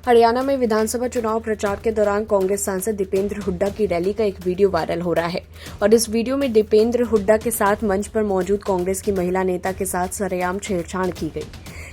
हरियाणा में विधानसभा चुनाव प्रचार के दौरान कांग्रेस सांसद दीपेंद्र हुड्डा की रैली का एक वीडियो वायरल हो रहा है और इस वीडियो में दीपेंद्र हुड्डा के साथ मंच पर मौजूद कांग्रेस की महिला नेता के साथ सरेआम छेड़छाड़ की गई।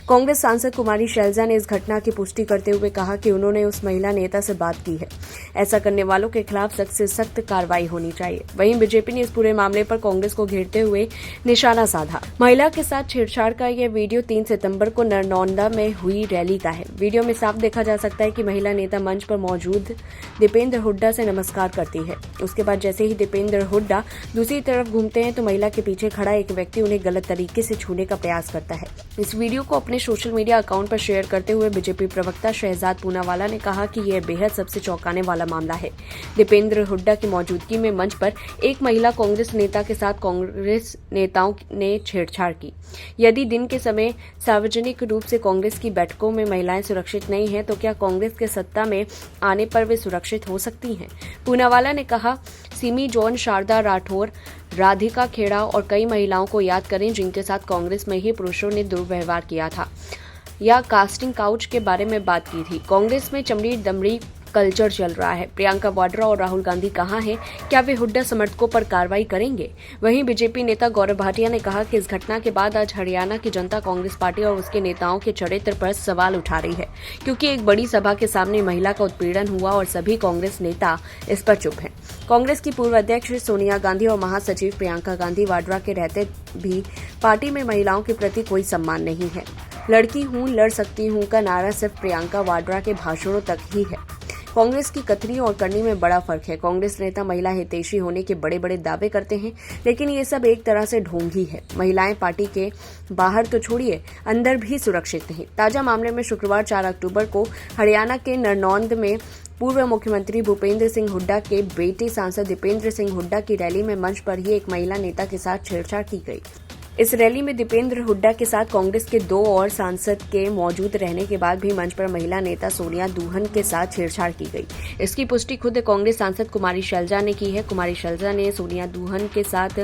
कांग्रेस सांसद कुमारी शैलजा ने इस घटना की पुष्टि करते हुए कहा कि उन्होंने उस महिला नेता से बात की है। ऐसा करने वालों के खिलाफ सख्त से सख्त कार्रवाई होनी चाहिए। वहीं बीजेपी ने इस पूरे मामले पर कांग्रेस को घेरते हुए निशाना साधा। महिला के साथ छेड़छाड़ का यह वीडियो 3 सितंबर को नरनौंदा में हुई रैली का है। वीडियो में साफ देखा जा सकता है कि महिला नेता मंच पर मौजूद दीपेंद्र हुड्डा से नमस्कार करती है। उसके बाद जैसे ही दीपेंद्र हुड्डा दूसरी तरफ घूमते हैं तो महिला के पीछे खड़ा एक व्यक्ति उन्हें गलत तरीके से छूने का प्रयास करता है। इस वीडियो को अपने सोशल मीडिया अकाउंट पर शेयर करते हुए बीजेपी प्रवक्ता शहजाद पूनावाला ने कहा कि यह बेहद सबसे चौंकाने वाला मामला है। दीपेंद्र हुड्डा की मौजूदगी में मंच पर एक महिला कांग्रेस नेता के साथ कांग्रेस नेताओं ने छेड़छाड़ की। यदि दिन के समय सार्वजनिक रूप से कांग्रेस की बैठकों में महिलाएं सुरक्षित नहीं हैं, तो क्या कांग्रेस के सत्ता में आने पर वे सुरक्षित हो सकती हैं? पूनावाला ने कहा, सिमी जॉन, शारदा राठौर, राधिका खेड़ा और कई महिलाओं को याद करें जिनके साथ कांग्रेस में ही पुरुषों ने दुर्व्यवहार किया था या कास्टिंग काउच के बारे में बात की थी। कांग्रेस में चमड़ी दमड़ी कल्चर चल रहा है। प्रियंका वाड्रा और राहुल गांधी कहां हैं? क्या वे हुड्डा समर्थकों पर कार्रवाई करेंगे? वहीं बीजेपी नेता गौरव भाटिया ने कहा कि इस घटना के बाद आज हरियाणा की जनता कांग्रेस पार्टी और उसके नेताओं के चरित्र पर सवाल उठा रही है, क्योंकि एक बड़ी सभा के सामने महिला का उत्पीड़न हुआ और सभी कांग्रेस नेता इस पर चुप हैं। कांग्रेस की पूर्व अध्यक्ष सोनिया गांधी और महासचिव प्रियंका गांधी वाड्रा के रहते भी पार्टी में महिलाओं के प्रति कोई सम्मान नहीं है। लड़की हूं, लड़ सकती हूं का नारा सिर्फ प्रियंका वाड्रा के भाषणों तक ही है। कांग्रेस की कथनी और करनी में बड़ा फर्क है। कांग्रेस नेता महिला हितैषी होने के बड़े बड़े दावे करते हैं, लेकिन ये सब एक तरह से ढोंग ही है। महिलाएं पार्टी के बाहर तो छोड़िए, अंदर भी सुरक्षित नहीं। ताजा मामले में शुक्रवार 4 अक्टूबर को हरियाणा के नरनौंद में पूर्व मुख्यमंत्री भूपेंद्र सिंह हुड्डा के बेटे सांसद दीपेंद्र सिंह हुड्डा की रैली में मंच पर ही एक महिला नेता के साथ छेड़छाड़ की गई। इस रैली में दीपेंद्र हुड्डा के साथ कांग्रेस के 2 और सांसद के मौजूद रहने के बाद भी मंच पर महिला नेता सोनिया दुहन के साथ छेड़छाड़ की गई। इसकी पुष्टि खुद कांग्रेस सांसद कुमारी शैलजा ने की है। कुमारी शैलजा ने सोनिया दुहन के साथ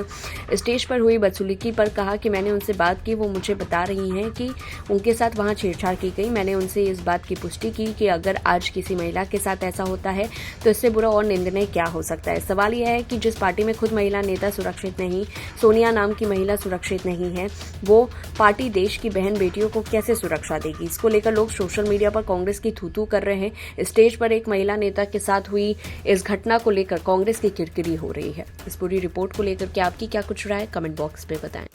स्टेज पर हुई बदसलूकी पर कहा कि मैंने उनसे बात की, वो मुझे बता रही हैं कि उनके साथ वहां छेड़छाड़ की गई। मैंने उनसे इस बात की पुष्टि की कि अगर आज किसी महिला के साथ ऐसा होता है तो इससे बुरा और निंदनीय क्या हो सकता है। सवाल यह है कि जिस पार्टी में खुद महिला नेता सुरक्षित नहीं, सोनिया नाम की महिला सुरक्षित नहीं है, वो पार्टी देश की बहन बेटियों को कैसे सुरक्षा देगी? इसको लेकर लोग सोशल मीडिया पर कांग्रेस की थू-थू कर रहे हैं। स्टेज पर एक महिला नेता के साथ हुई इस घटना को लेकर कांग्रेस की किरकिरी हो रही है। इस पूरी रिपोर्ट को लेकर के आपकी क्या कुछ राय, कमेंट बॉक्स में बताएं।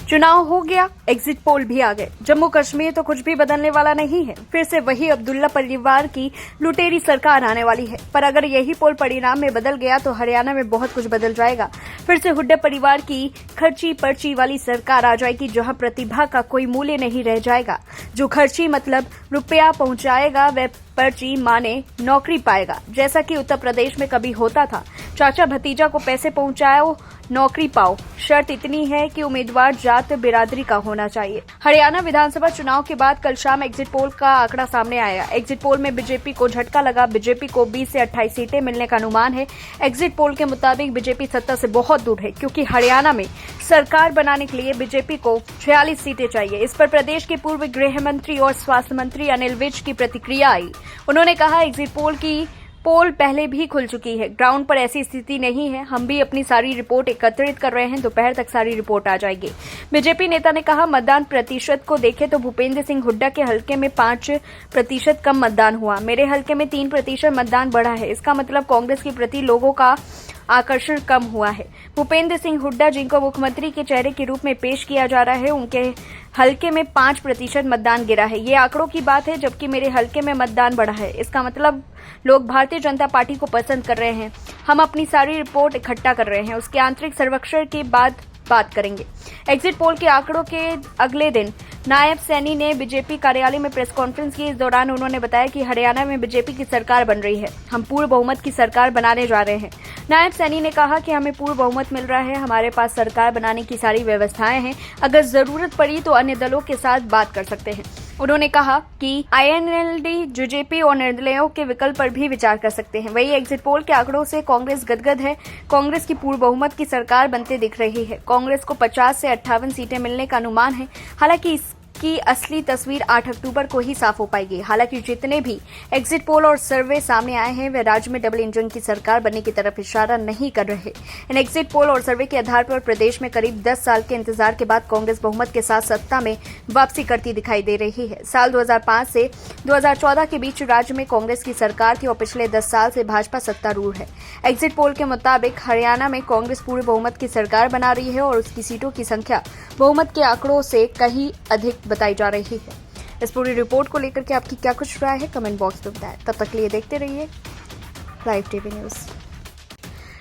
चुनाव हो गया, एग्जिट पोल भी आ गए। जम्मू कश्मीर तो कुछ भी बदलने वाला नहीं है। फिर से वही अब्दुल्ला परिवार की लुटेरी सरकार आने वाली है। पर अगर यही पोल परिणाम में बदल गया तो हरियाणा में बहुत कुछ बदल जाएगा। फिर से हुड्डा परिवार की खर्ची पर्ची वाली सरकार आ जाएगी, जहां प्रतिभा का कोई मूल्य नहीं रह जाएगा। जो खर्ची मतलब रुपया पहुंचाएगा वह पर्ची माने नौकरी पाएगा, जैसा कि उत्तर प्रदेश में कभी होता था। चाचा भतीजा को पैसे पहुंचाओ, नौकरी पाओ। शर्त इतनी है कि उम्मीदवार जात बिरादरी का होना चाहिए। हरियाणा विधानसभा चुनाव के बाद कल शाम एग्जिट पोल का आंकड़ा सामने आया। एग्जिट पोल में बीजेपी को झटका लगा। बीजेपी को 20 से 28 सीटें मिलने का अनुमान है। एग्जिट पोल के मुताबिक बीजेपी सत्ता से बहुत दूर है, क्योंकि हरियाणा में सरकार बनाने के लिए बीजेपी को 46 सीटें चाहिए। इस पर प्रदेश के पूर्व गृह मंत्री और स्वास्थ्य मंत्री अनिल विज की प्रतिक्रिया आई। उन्होंने कहा, एग्जिट पोल की पोल पहले भी खुल चुकी है, ग्राउंड पर ऐसी स्थिति नहीं है। हम भी अपनी सारी रिपोर्ट एकत्रित कर रहे हैं, दोपहर तक सारी रिपोर्ट आ जाएगी। बीजेपी नेता ने कहा, मतदान प्रतिशत को देखें तो भूपेंद्र सिंह हुड्डा के हलके में 5% कम मतदान हुआ। मेरे हलके में 3% मतदान बढ़ा है। इसका मतलब कांग्रेस के प्रति लोगों का आकर्षण कम हुआ है। भूपेंद्र सिंह हुड्डा, जिनको मुख्यमंत्री के चेहरे के रूप में पेश किया जा रहा है, उनके हलके में 5% मतदान गिरा है। ये आंकड़ों की बात है, जबकि मेरे हलके में मतदान बढ़ा है। इसका मतलब लोग भारतीय जनता पार्टी को पसंद कर रहे हैं। हम अपनी सारी रिपोर्ट इकट्ठा कर रहे हैं, उसके आंतरिक सर्वेक्षण के बाद बात करेंगे। एग्जिट पोल के आंकड़ों के अगले दिन नायब सैनी ने बीजेपी कार्यालय में प्रेस कॉन्फ्रेंस की। इस दौरान उन्होंने बताया कि हरियाणा में बीजेपी की सरकार बन रही है। हम पूर्ण बहुमत की सरकार बनाने जा रहे हैं। नायब सैनी ने कहा कि हमें पूर्ण बहुमत मिल रहा है, हमारे पास सरकार बनाने की सारी व्यवस्थाएं हैं। अगर जरूरत पड़ी तो अन्य दलों के साथ बात कर सकते हैं। उन्होंने कहा कि आईएनएलडी, जेजेपी और निर्दलीयों के विकल्प पर भी विचार कर सकते हैं। वही एग्जिट पोल के आंकड़ों से कांग्रेस गदगद है। कांग्रेस की पूर्ण बहुमत की सरकार बनते दिख रही है। कांग्रेस को 50 से 58 सीटें मिलने का अनुमान है। हालांकि इसकी असली तस्वीर 8 अक्टूबर को ही साफ हो पाएगी। हालांकि जितने भी एग्जिट पोल और सर्वे सामने आए हैं वे राज्य में डबल इंजन की सरकार बनने की तरफ इशारा नहीं कर रहे। इन एग्जिट पोल और सर्वे के आधार पर प्रदेश में करीब 10 साल के इंतजार के बाद कांग्रेस बहुमत के साथ सत्ता में वापसी करती दिखाई दे रही है। साल 2005 से 2014 के बीच राज्य में कांग्रेस की सरकार थी और पिछले 10 साल से भाजपा सत्तारूढ़ है। एग्जिट पोल के मुताबिक हरियाणा में कांग्रेस पूरे बहुमत की सरकार बना रही है और उसकी सीटों की संख्या बहुमत के आंकड़ों से कहीं अधिक बताई जा रही है। इस पूरी रिपोर्ट को लेकर के आपकी क्या कुछ राय है, कमेंट बॉक्स में बताएं। तब तक के लिए देखते रहिए लाइव टीवी न्यूज।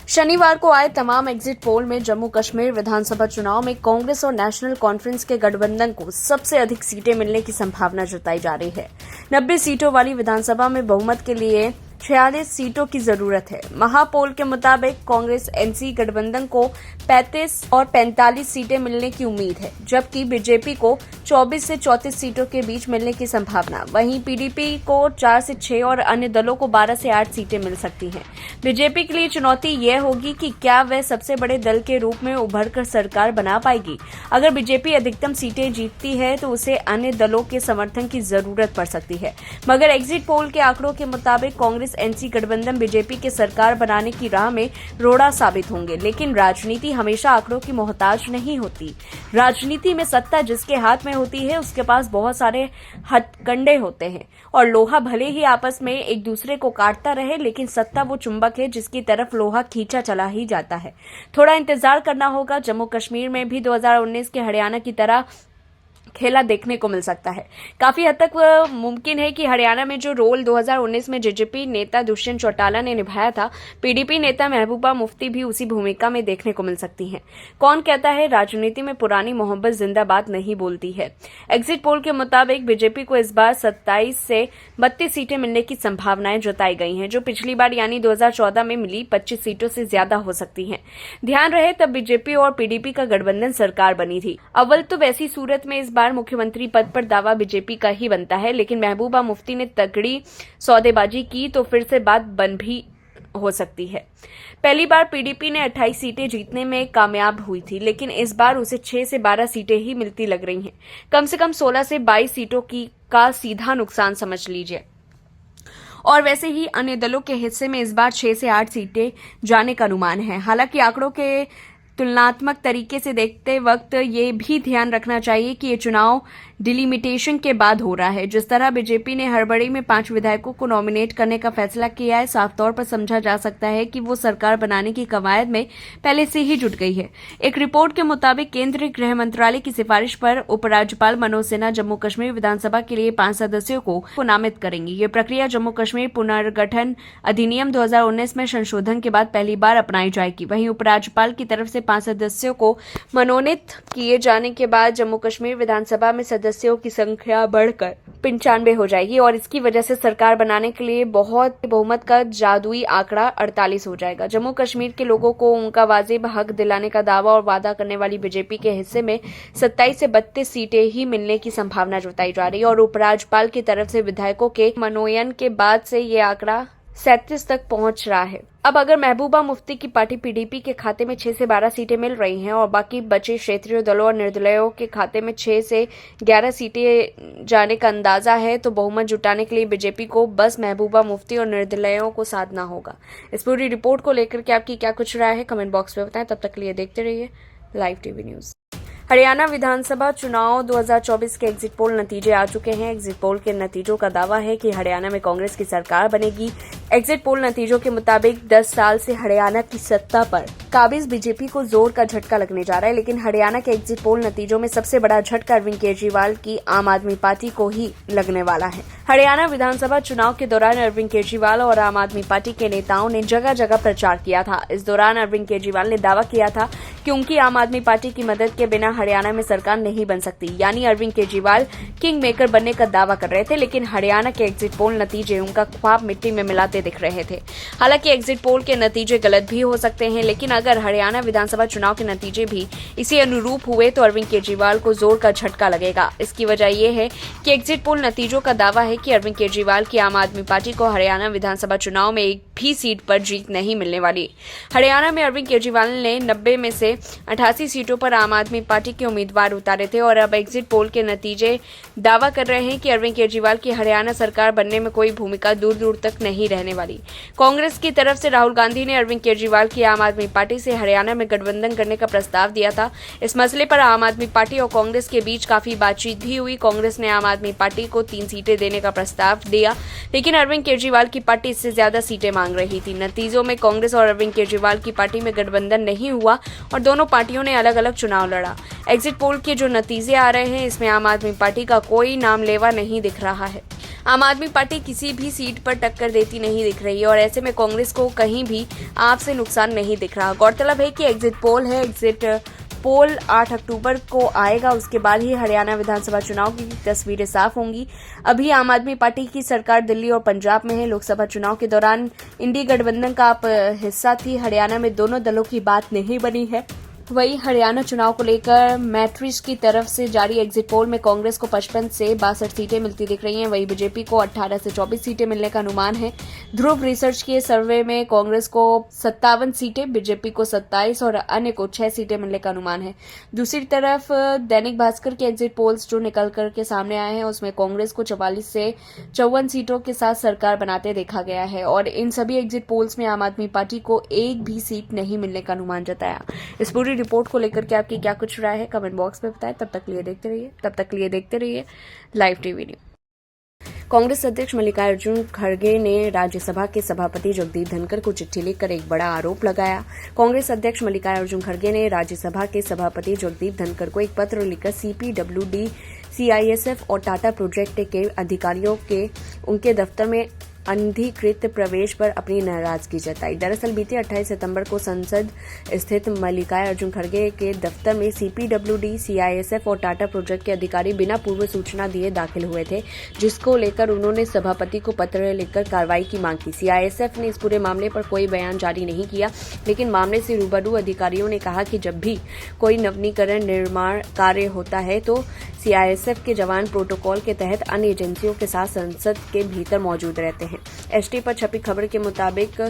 शनिवार को आए तमाम एग्जिट पोल में जम्मू कश्मीर विधानसभा चुनाव में कांग्रेस और नेशनल कॉन्फ्रेंस के गठबंधन को सबसे अधिक सीटें मिलने की संभावना जताई जा रही है। 90 सीटों वाली विधानसभा में बहुमत के लिए 46 सीटों की जरूरत है। महापोल के मुताबिक कांग्रेस एनसी गठबंधन को 35 और 45 सीटें मिलने की उम्मीद है, जबकि बीजेपी को 24 से 34 सीटों के बीच मिलने की संभावना। वहीं पीडीपी को 4 से 6 और अन्य दलों को 12 से 8 सीटें मिल सकती हैं। बीजेपी के लिए चुनौती यह होगी कि क्या वह सबसे बड़े दल के रूप में उभरकर सरकार बना पाएगी। अगर बीजेपी अधिकतम सीटें जीतती है तो उसे अन्य दलों के समर्थन की जरूरत पड़ सकती है। मगर एग्जिट पोल के आंकड़ों के मुताबिक कांग्रेस एनसी गठबंधन बीजेपी के सरकार बनाने की राह में रोड़ा साबित होंगे। लेकिन राजनीति हमेशा आंकड़ों की मोहताज नहीं होती। राजनीति में सत्ता जिसके हाथ में होती है उसके पास बहुत सारे हथकंडे होते हैं और लोहा भले ही आपस में एक दूसरे को काटता रहे, लेकिन सत्ता वो चुंबक है जिसकी तरफ लोहा खींचा चला ही जाता है। थोड़ा इंतजार करना होगा। जम्मू कश्मीर में भी 2019 के हरियाणा की तरह खेला देखने को मिल सकता है। काफी हद तक मुमकिन है कि हरियाणा में जो रोल 2019 में जेजेपी नेता दुष्यंत चौटाला ने निभाया था, पीडीपी नेता महबूबा मुफ्ती भी उसी भूमिका में देखने को मिल सकती हैं। कौन कहता है राजनीति में पुरानी मोहब्बत जिंदाबाद नहीं बोलती है। एग्जिट पोल के मुताबिक बीजेपी को इस बार 27 से 32 सीटें मिलने की संभावनाएं जताई गई हैं, जो पिछली बार यानी 2014 में मिली 25 सीटों से ज्यादा हो सकती हैं। ध्यान रहे तब बीजेपी और पीडीपी का गठबंधन सरकार बनी थी। अव्वल तो वैसी सूरत में इस बार मुख्यमंत्री पद पर दावा बीजेपी का ही बनता है, लेकिन महबूबा मुफ्ती ने तगड़ी सौदेबाजी की तो फिर से बात बन भी हो सकती है। पहली बार पीडीपी ने 28 सीटें जीतने में कामयाब हुई थी, लेकिन इस बार उसे 6 से 12 सीटें ही मिलती लग रही हैं। कम से कम 16 से 22 सीटों का सीधा नुकसान समझ लीजिए। और वैसे ही अन्य दलों के हिस्से में इस बार 6 से 8 सीटें जाने का अनुमान है। हालांकि आंकड़ों के तुलनात्मक तरीके से देखते वक्त ये भी ध्यान रखना चाहिए कि ये चुनाव डिलिमिटेशन के बाद हो रहा है। जिस तरह बीजेपी ने हड़बड़ी में 5 विधायकों को नॉमिनेट करने का फैसला किया है, साफ तौर पर समझा जा सकता है कि वो सरकार बनाने की कवायद में पहले से ही जुट गई है। एक रिपोर्ट के मुताबिक केंद्रीय गृह मंत्रालय की सिफारिश पर उपराज्यपाल मनोज सिन्हा जम्मू कश्मीर विधानसभा के लिए 5 सदस्यों को नामित करेंगी। ये प्रक्रिया जम्मू कश्मीर पुनर्गठन अधिनियम 2019 में संशोधन के बाद पहली बार अपनाई जाएगी। वहीं उपराज्यपाल की तरफ से 5 सदस्यों को मनोनीत किए जाने के बाद जम्मू कश्मीर विधानसभा में सदस्यों की संख्या बढ़कर 95 हो जाएगी और इसकी वजह से सरकार बनाने के लिए बहुमत का जादुई आंकड़ा 48 हो जाएगा। जम्मू कश्मीर के लोगों को उनका वाजिब हक दिलाने का दावा और वादा करने वाली बीजेपी के हिस्से में 27 से 32 सीटें ही मिलने की संभावना जताई जा रही है और उपराज्यपाल की तरफ से विधायकों के मनोनयन के बाद से ये आंकड़ा 37 तक पहुंच रहा है। अब अगर महबूबा मुफ्ती की पार्टी पीडीपी के खाते में 6 से 12 सीटें मिल रही हैं और बाकी बचे क्षेत्रीय दलों और निर्दलीयों के खाते में 6 से 11 सीटें जाने का अंदाजा है, तो बहुमत जुटाने के लिए बीजेपी को बस महबूबा मुफ्ती और निर्दलीयों को साधना होगा। इस पूरी रिपोर्ट को लेकर के आपकी क्या कुछ राय है, कमेंट बॉक्स में बताएं। तब तक के लिए देखते रहिए लाइव टीवी न्यूज। हरियाणा विधानसभा चुनाव 2024 के एग्जिट पोल नतीजे आ चुके हैं। एग्जिट पोल के नतीजों का दावा है कि हरियाणा में कांग्रेस की सरकार बनेगी। एग्जिट पोल नतीजों के मुताबिक 10 साल से हरियाणा की सत्ता पर काबिज बीजेपी को जोर का झटका लगने जा रहा है, लेकिन हरियाणा के एग्जिट पोल नतीजों में सबसे बड़ा झटका अरविंद केजरीवाल की आम आदमी पार्टी को ही लगने वाला है। हरियाणा विधानसभा चुनाव के दौरान अरविंद केजरीवाल और आम आदमी पार्टी के नेताओं ने जगह जगह प्रचार किया था। इस दौरान अरविंद केजरीवाल ने दावा किया था कि उनकी आम आदमी पार्टी की मदद के बिना हरियाणा में सरकार नहीं बन सकती, यानी अरविंद केजरीवाल किंग मेकर बनने का दावा कर रहे थे, लेकिन हरियाणा के एग्जिट पोल नतीजे उनका ख्वाब मिट्टी में मिलाते दिख रहे थे। हालांकि एग्जिट पोल के नतीजे गलत भी हो सकते हैं, लेकिन अगर हरियाणा विधानसभा चुनाव के नतीजे भी इसी अनुरूप हुए तो अरविंद केजरीवाल को जोर का झटका लगेगा। इसकी वजह यह है कि एग्जिट पोल नतीजों का दावा है कि अरविंद केजरीवाल की आम आदमी पार्टी को हरियाणा विधानसभा चुनाव में एक भी सीट पर जीत नहीं मिलने वाली। हरियाणा में अरविंद केजरीवाल ने 90 में से 88 सीटों पर आम आदमी पार्टी के उम्मीदवार उतारे थे और अब एग्जिट पोल के नतीजे दावा कर रहे हैं कि अरविंद केजरीवाल की हरियाणा सरकार बनने में कोई भूमिका दूर दूर तक नहीं रहने वाली। कांग्रेस की तरफ से राहुल गांधी ने अरविंद केजरीवाल की आम आदमी पार्टी से हरियाणा में गठबंधन करने का प्रस्ताव दिया था। इस मसले पर आम आदमी पार्टी और कांग्रेस के बीच काफी बातचीत भी हुई। कांग्रेस ने आम आदमी पार्टी को 3 सीटें देने का प्रस्ताव दिया, लेकिन अरविंद केजरीवाल की पार्टी इससे ज्यादा सीटें मांग रही थी। नतीजों में कांग्रेस और अरविंद केजरीवाल की पार्टी में गठबंधन नहीं हुआ और दोनों पार्टियों ने अलग अलग चुनाव लड़ा। एग्जिट पोल के जो नतीजे आ रहे हैं, इसमें आम आदमी पार्टी का कोई नाम लेवा नहीं दिख रहा है। आम आदमी पार्टी किसी भी सीट पर टक्कर देती नहीं दिख रही है और ऐसे में कांग्रेस को कहीं भी आपसे नुकसान नहीं दिख रहा। गौरतलब है कि एग्जिट पोल 8 अक्टूबर को आएगा। उसके बाद ही हरियाणा विधानसभा चुनाव की तस्वीरें साफ होंगी। अभी आम आदमी पार्टी की सरकार दिल्ली और पंजाब में है। लोकसभा चुनाव के दौरान इंडी गठबंधन का आप हिस्सा थी। हरियाणा में दोनों दलों की बात नहीं बनी है। वहीं हरियाणा चुनाव को लेकर मैट्रिक्स की तरफ से जारी एग्जिट पोल में कांग्रेस को 55 से 62 सीटें मिलती दिख रही हैं। वहीं बीजेपी को 18 से 24 सीटें मिलने का अनुमान है। ध्रुव रिसर्च के सर्वे में कांग्रेस को 57 सीटें, बीजेपी को 27 और अन्य को 6 सीटें मिलने का अनुमान है। दूसरी तरफ दैनिक भास्कर के एग्जिट पोल्स जो निकल करके सामने आए हैं, उसमें कांग्रेस को 44 से 54 सीटों के साथ सरकार बनाते देखा गया है और इन सभी एग्जिट पोल्स में आम आदमी पार्टी को एक भी सीट नहीं मिलने का अनुमान जताया। इस पूरी रिपोर्ट को लेकर के आपकी क्या कुछ राय है, कमेंट बॉक्स में बताएं। तब तक लिए देखते रहिए लाइव टीवी न्यूज। कांग्रेस अध्यक्ष मल्लिकार्जुन खड़गे ने राज्यसभा के सभापति जगदीप धनखड़ को चिट्ठी लिखकर एक बड़ा आरोप लगाया। कांग्रेस अध्यक्ष मल्लिकार्जुन खड़गे ने राज्यसभा के सभापति जगदीप धनखड़ को एक पत्र लिखकर CPWD, CISF और टाटा प्रोजेक्ट के अधिकारियों के उनके दफ्तर में अनधिकृत प्रवेश पर अपनी नाराजगी जताई। दरअसल बीते 28 सितंबर को संसद स्थित मल्लिकार्जुन खड़गे के दफ्तर में CPWD, CISF और टाटा प्रोजेक्ट के अधिकारी बिना पूर्व सूचना दिए दाखिल हुए थे, जिसको लेकर उन्होंने सभापति को पत्र लिखकर कार्रवाई की मांग की। CISF ने इस पूरे मामले पर कोई बयान जारी नहीं किया, लेकिन मामले से रूबरू अधिकारियों ने कहा कि जब भी कोई नवीनीकरण निर्माण कार्य होता है तो CISF के जवान प्रोटोकॉल के तहत अन्य एजेंसियों के साथ संसद के भीतर मौजूद रहते हैं। ST पर छपी खबर के मुताबिक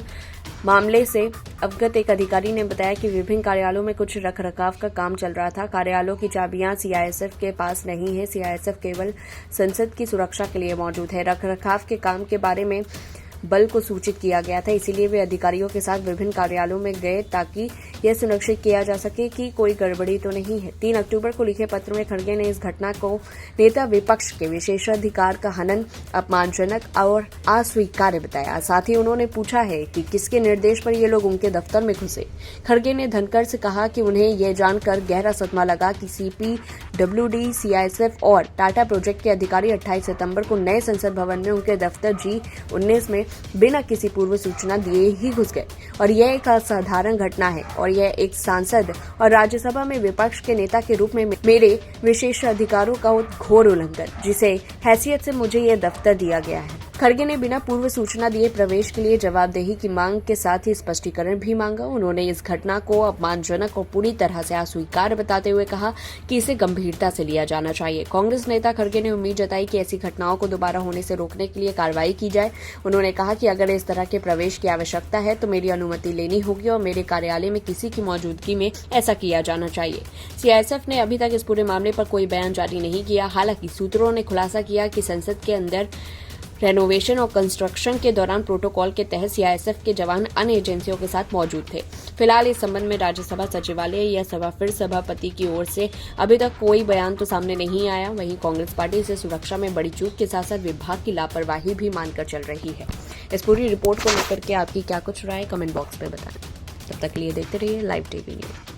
मामले से अवगत एक अधिकारी ने बताया कि विभिन्न कार्यालयों में कुछ रखरखाव का काम चल रहा था। कार्यालयों की चाबियां CISF के पास नहीं है। CISF केवल संसद की सुरक्षा के लिए मौजूद है। रखरखाव के काम के बारे में बल को सूचित किया गया था, इसीलिए वे अधिकारियों के साथ विभिन्न कार्यालयों में गए ताकि यह सुनिश्चित किया जा सके कि कोई गड़बड़ी तो नहीं है। 3 अक्टूबर को लिखे पत्र में खड़गे ने इस घटना को नेता विपक्ष के विशेषाधिकार का हनन, अपमानजनक और अस्वीकार्य बताया। साथ ही उन्होंने पूछा है कि किसके निर्देश पर ये लोग उनके दफ्तर में घुसे। खड़गे ने धनखड़ से कहा कि उन्हें यह जानकर गहरा सदमा लगा कि CPWD, CISF और टाटा प्रोजेक्ट के अधिकारी 28 सितंबर को नए संसद भवन में उनके दफ्तर G19 में बिना किसी पूर्व सूचना दिए ही घुस गए और यह एक असाधारण घटना है और यह एक सांसद और राज्यसभा में विपक्ष के नेता के रूप में मेरे विशेषाधिकारों का घोर उल्लंघन, जिसे हैसियत से मुझे यह दफ्तर दिया गया है। खड़गे ने बिना पूर्व सूचना दिए प्रवेश के लिए जवाबदेही की मांग के साथ ही स्पष्टीकरण भी मांगा। उन्होंने इस घटना को अपमानजनक और पूरी तरह से अस्वीकार्य बताते हुए कहा कि इसे गंभीरता से लिया जाना चाहिए। कांग्रेस नेता खड़गे ने उम्मीद जताई कि ऐसी घटनाओं को दोबारा होने से रोकने के लिए कार्रवाई की जाए। उन्होंने कहा कि अगर इस तरह के प्रवेश की आवश्यकता है तो मेरी अनुमति लेनी होगी और मेरे कार्यालय में किसी की मौजूदगी में ऐसा किया जाना चाहिए। CISF ने अभी तक इस पूरे मामले पर कोई बयान जारी नहीं किया। हालांकि सूत्रों ने खुलासा किया कि संसद के अंदर रेनोवेशन और कंस्ट्रक्शन के दौरान प्रोटोकॉल के तहत CISF के जवान अन्य एजेंसियों के साथ मौजूद थे। फिलहाल इस संबंध में राज्यसभा सचिवालय या फिर सभापति की ओर से अभी तक कोई बयान तो सामने नहीं आया। वहीं कांग्रेस पार्टी इसे सुरक्षा में बड़ी चूक के साथ साथ विभाग की लापरवाही भी मानकर चल रही है। इस पूरी रिपोर्ट को लेकर के आपकी क्या कुछ राय, कमेंट बॉक्स में बताएं। तब तक लिए देखते रहिए लाइव टीवी न्यूज।